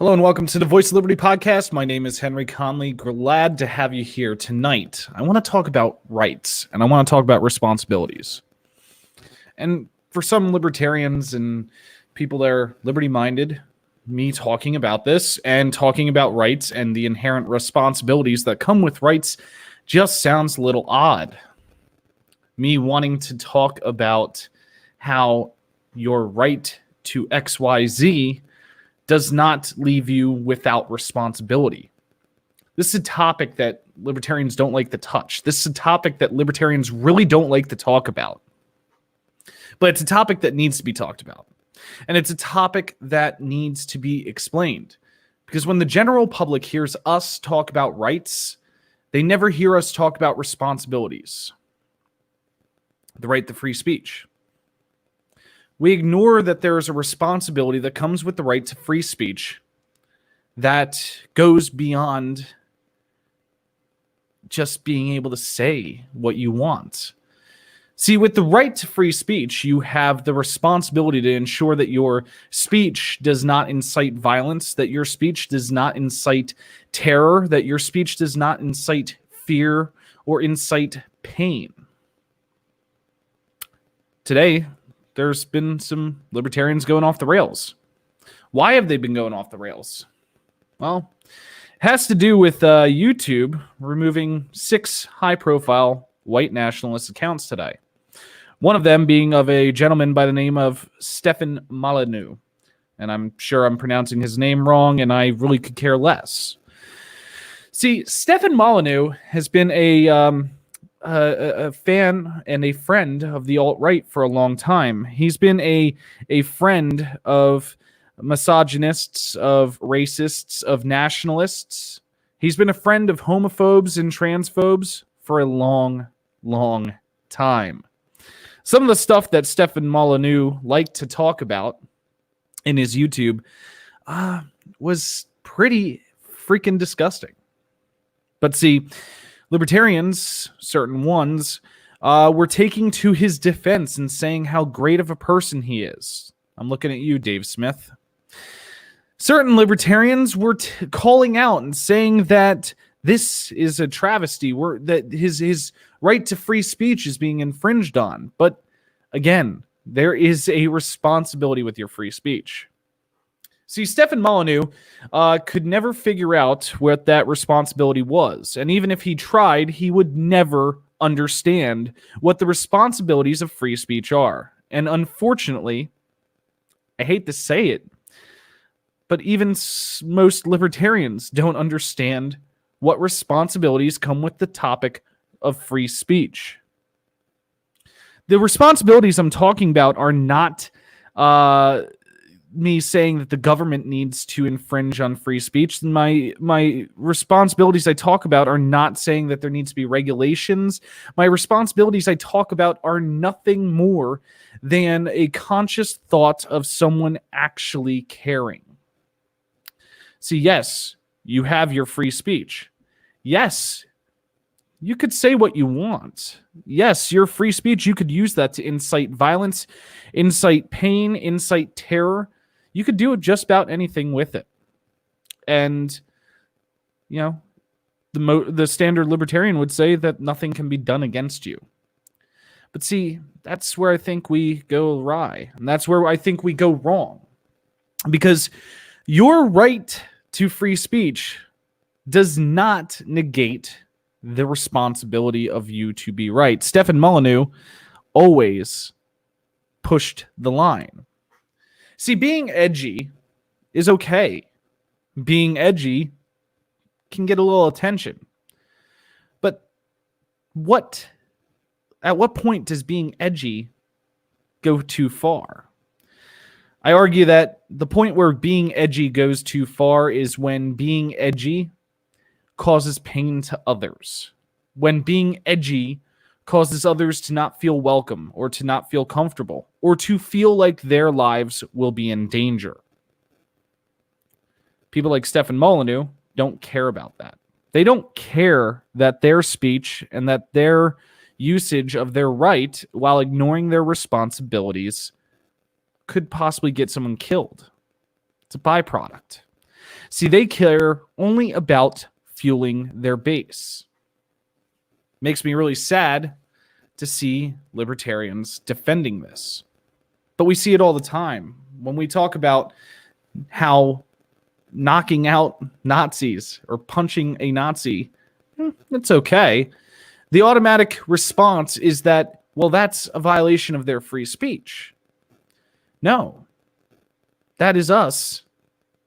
Hello and welcome to the Voice of Liberty podcast. My name is Henry Conley. Glad to have you here tonight. I want to talk about rights and I want to talk about responsibilities. And for some libertarians and people that are liberty-minded, me talking about this and talking about rights and the inherent responsibilities that come with rights just sounds a little odd. Me wanting to talk about how your right to XYZ does not leave you without responsibility. This is a topic that libertarians don't like to touch. This is a topic that libertarians really don't like to talk about. But it's a topic that needs to be talked about. And it's a topic that needs to be explained. Because when the general public hears us talk about rights, they never hear us talk about responsibilities. The right to free speech. We ignore that there is a responsibility that comes with the right to free speech that goes beyond just being able to say what you want. See, with the right to free speech, you have the responsibility to ensure that your speech does not incite violence, that your speech does not incite terror, that your speech does not incite fear or incite pain. Today, there's been some libertarians going off the rails. Why have they been going off the rails? Well, it has to do with YouTube removing 6 high-profile white nationalist accounts today. One of them being of a gentleman by the name of Stefan Molyneux. And I'm sure I'm pronouncing his name wrong, and I really could care less. See, Stefan Molyneux has been a fan and a friend of the alt-right for a long time. He's been a friend of misogynists, of racists, of nationalists. He's been a friend of homophobes and transphobes for a long, long time. Some of the stuff that Stefan Molyneux liked to talk about in his YouTube was pretty freaking disgusting. But see, libertarians, certain ones, were taking to his defense and saying how great of a person he is. I'm looking at you, Dave Smith. Certain libertarians were calling out and saying that this is a travesty, that his right to free speech is being infringed on. But again, there is a responsibility with your free speech. See, Stefan Molyneux could never figure out what that responsibility was. And even if he tried, he would never understand what the responsibilities of free speech are. And unfortunately, I hate to say it, but even most libertarians don't understand what responsibilities come with the topic of free speech. The responsibilities I'm talking about are not me saying that the government needs to infringe on free speech. My responsibilities I talk about are not saying that there needs to be regulations. My responsibilities I talk about are nothing more than a conscious thought of someone actually caring. See, yes, you have your free speech. Yes, you could say what you want. Yes, your free speech, you could use that to incite violence, incite pain, incite terror. You could do just about anything with it. And, you know, the standard libertarian would say that nothing can be done against you. But see, that's where I think we go awry. And that's where I think we go wrong. Because your right to free speech does not negate the responsibility of you to be right. Stefan Molyneux always pushed the line. See, being edgy is okay. Being edgy can get a little attention. But at what point does being edgy go too far? I argue that the point where being edgy goes too far is when being edgy causes pain to others. When being edgy causes others to not feel welcome or to not feel comfortable or to feel like their lives will be in danger. People like Stefan Molyneux don't care about that. They don't care that their speech and that their usage of their right while ignoring their responsibilities could possibly get someone killed. It's a byproduct. See, they care only about fueling their base. Makes me really sad to see libertarians defending this. But we see it all the time. When we talk about how knocking out Nazis or punching a Nazi, it's okay. The automatic response is that, well, that's a violation of their free speech. No. That is us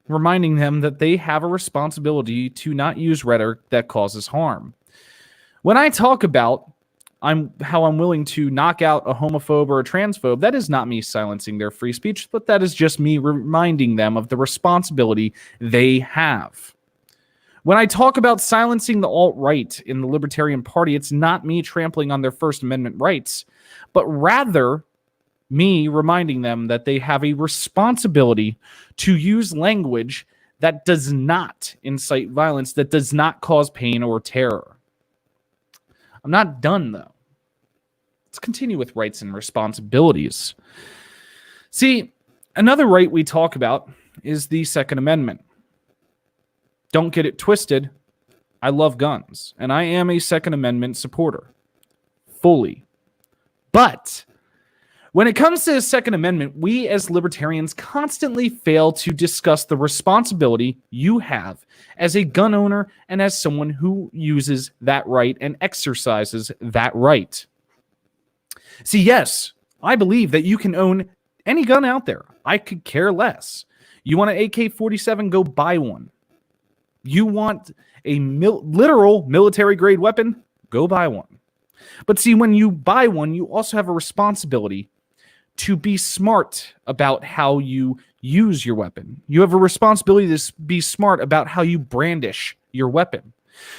reminding them that they have a responsibility to not use rhetoric that causes harm. When I talk about how I'm willing to knock out a homophobe or a transphobe, that is not me silencing their free speech, but that is just me reminding them of the responsibility they have. When I talk about silencing the alt-right in the Libertarian Party, it's not me trampling on their First Amendment rights, but rather me reminding them that they have a responsibility to use language that does not incite violence, that does not cause pain or terror. I'm not done, though. Let's continue with rights and responsibilities. See, another right we talk about is the Second Amendment. Don't get it twisted. I love guns, and I am a Second Amendment supporter. Fully. But when it comes to the Second Amendment, we as libertarians constantly fail to discuss the responsibility you have as a gun owner and as someone who uses that right and exercises that right. See, yes, I believe that you can own any gun out there. I could care less. You want an AK-47, go buy one. You want a literal military-grade weapon, go buy one. But see, when you buy one, you also have a responsibility to be smart about how you use your weapon. You have a responsibility to be smart about how you brandish your weapon.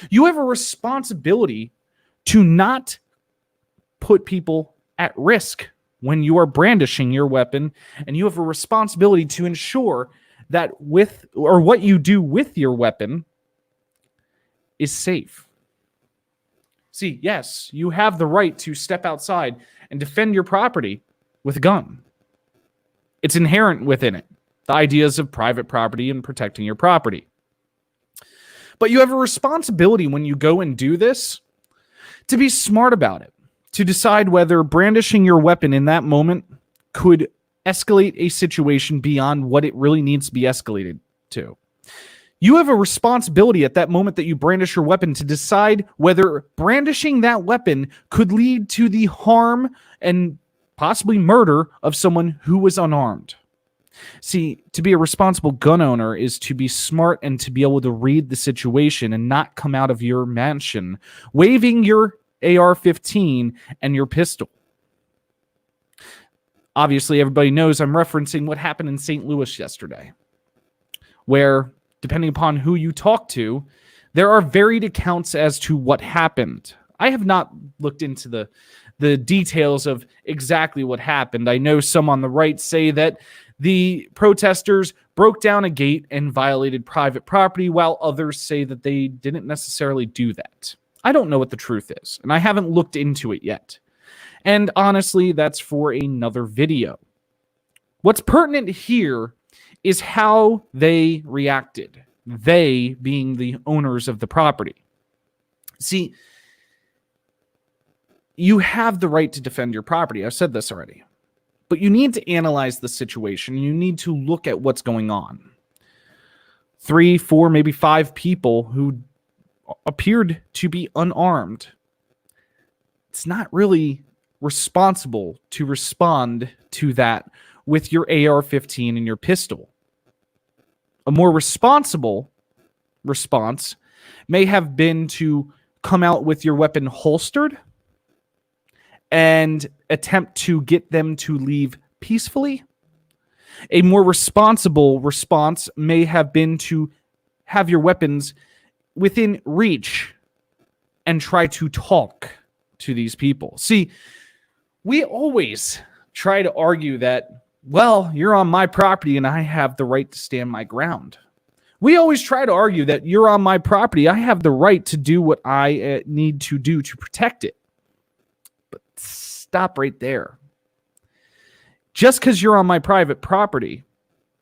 You have a responsibility to not put people at risk when you are brandishing your weapon, and you have a responsibility to ensure that what you do with your weapon is safe. See, yes, you have the right to step outside and defend your property with a gun. It's inherent within it, the ideas of private property and protecting your property. But you have a responsibility when you go and do this to be smart about it, to decide whether brandishing your weapon in that moment could escalate a situation beyond what it really needs to be escalated to. You have a responsibility at that moment that you brandish your weapon to decide whether brandishing that weapon could lead to the harm and possibly murder of someone who was unarmed. See, to be a responsible gun owner is to be smart and to be able to read the situation and not come out of your mansion waving your AR-15 and your pistol. Obviously, everybody knows I'm referencing what happened in St. Louis yesterday, where, depending upon who you talk to, there are varied accounts as to what happened. I have not looked into the details of exactly what happened. I know some on the right say that the protesters broke down a gate and violated private property, while others say that they didn't necessarily do that. I don't know what the truth is, and I haven't looked into it yet. And honestly, that's for another video. What's pertinent here is how they reacted, they being the owners of the property. See, you have the right to defend your property. I've said this already. But you need to analyze the situation. You need to look at what's going on. 3, 4, maybe 5 people who appeared to be unarmed. It's not really responsible to respond to that with your AR-15 and your pistol. A more responsible response may have been to come out with your weapon holstered and attempt to get them to leave peacefully. A more responsible response may have been to have your weapons within reach and try to talk to these people. See, we always try to argue that, well, you're on my property and I have the right to stand my ground. We always try to argue that you're on my property. I have the right to do what I need to do to protect it. But stop right there. Just because you're on my private property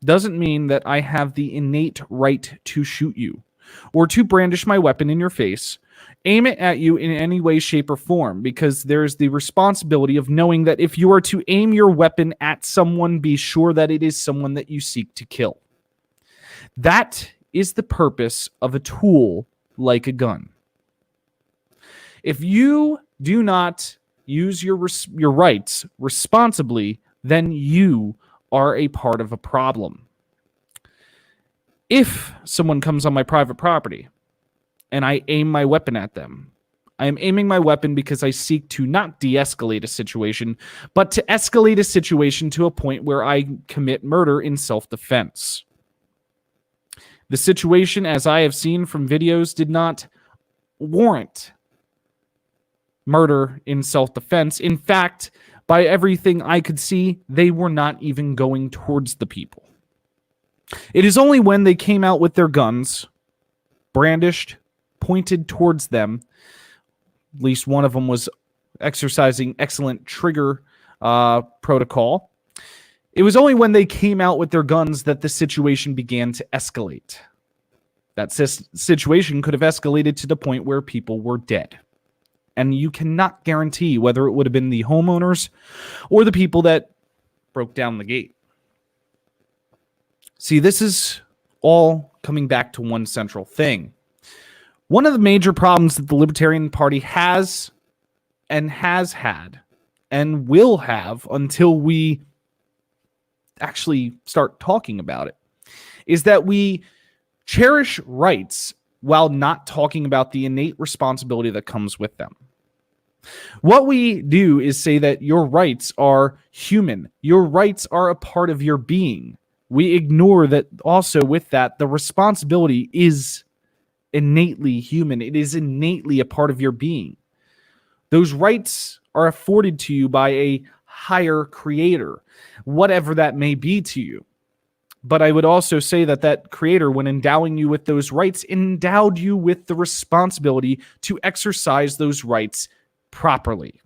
doesn't mean that I have the innate right to shoot you or to brandish my weapon in your face, aim it at you in any way, shape, or form, because there's the responsibility of knowing that if you are to aim your weapon at someone, be sure that it is someone that you seek to kill. That is the purpose of a tool like a gun. If you do not use your rights responsibly, then you are a part of a problem. If someone comes on my private property and I aim my weapon at them, I am aiming my weapon because I seek to not de-escalate a situation, but to escalate a situation to a point where I commit murder in self-defense. The situation, as I have seen from videos, did not warrant murder in self-defense. In fact, by everything I could see, they were not even going towards the people. It is only when they came out with their guns, brandished, pointed towards them, at least one of them was exercising excellent trigger protocol. It was only when they came out with their guns that the situation began to escalate. That situation could have escalated to the point where people were dead. And you cannot guarantee whether it would have been the homeowners or the people that broke down the gate. See, this is all coming back to one central thing. One of the major problems that the Libertarian Party has had and will have until we actually start talking about it is that we cherish rights while not talking about the innate responsibility that comes with them. What we do is say that your rights are human. Your rights are a part of your being. We ignore that also with that, the responsibility is innately human. It is innately a part of your being. Those rights are afforded to you by a higher creator, whatever that may be to you. But I would also say that that creator, when endowing you with those rights, endowed you with the responsibility to exercise those rights properly.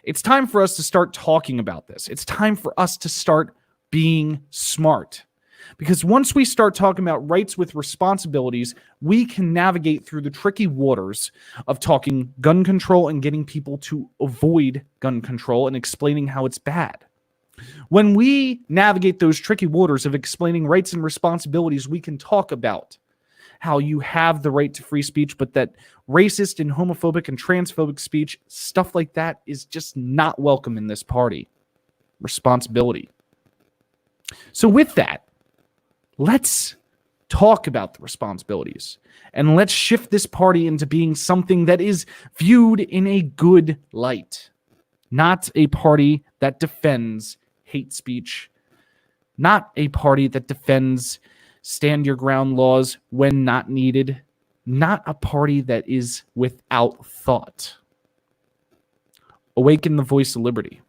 It's time for us to start talking about this. It's time for us to start being smart. Because once we start talking about rights with responsibilities, we can navigate through the tricky waters of talking gun control and getting people to avoid gun control and explaining how it's bad. When we navigate those tricky waters of explaining rights and responsibilities, we can talk about how you have the right to free speech, but that racist and homophobic and transphobic speech, stuff like that, is just not welcome in this party. Responsibility. So with that, let's talk about the responsibilities and let's shift this party into being something that is viewed in a good light, not a party that defends hate speech, not a party that defends stand your ground laws when not needed, not a party that is without thought. Awaken the voice of liberty.